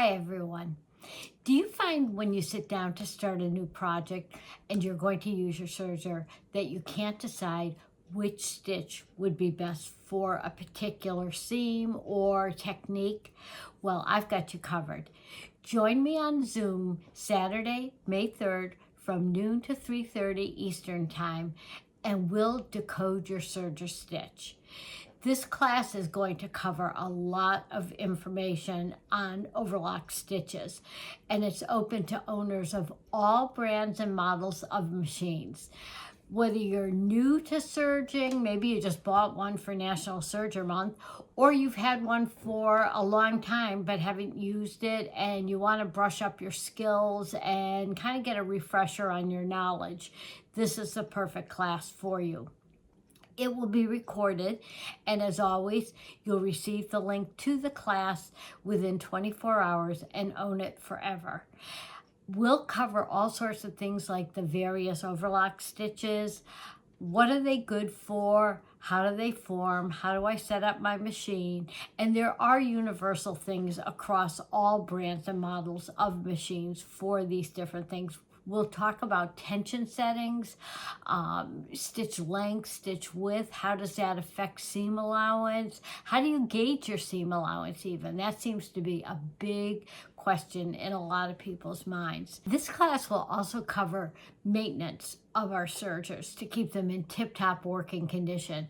Hi everyone. Do you find when you sit down to start a new project and you're going to use your serger that you can't decide which stitch would be best for a particular seam or technique? Well, I've got you covered. Join me on Zoom Saturday, May 3rd from noon to 3:30 Eastern Time, and we'll decode your serger stitch. This class is going to cover a lot of information on overlock stitches, and it's open to owners of all brands and models of machines. Whether you're new to serging, maybe you just bought one for National Serger Month, or you've had one for a long time but haven't used it and you want to brush up your skills and kind of get a refresher on your knowledge, this is the perfect class for you. It will be recorded, and as always, you'll receive the link to the class within 24 hours and own it forever. We'll cover all sorts of things like the various overlock stitches. What are they good for? How do they form? How do I set up my machine? And there are universal things across all brands and models of machines for these different things. We'll talk about tension settings, stitch length, stitch width. How does that affect seam allowance? How do you gauge your seam allowance even? That seems to be a big question in a lot of people's minds. This class will also cover maintenance of our sergers to keep them in tip-top working condition.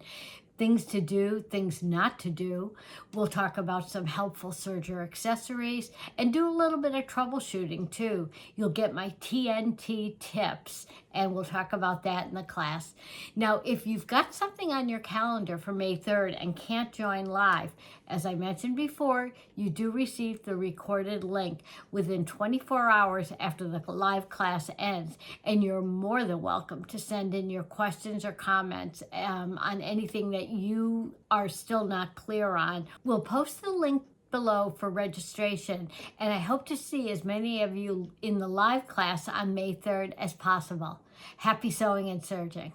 Things to do, things not to do. We'll talk about some helpful serger accessories and do a little bit of troubleshooting too. You'll get my TNT tips, and we'll talk about that in the class. Now, if you've got something on your calendar for May 3rd and can't join live, as I mentioned before, you do receive the recorded link within 24 hours after the live class ends, and you're more than welcome to send in your questions or comments on anything that you are still not clear on. We'll post the link below for registration, and I hope to see as many of you in the live class on May 3rd as possible. Happy sewing and serging.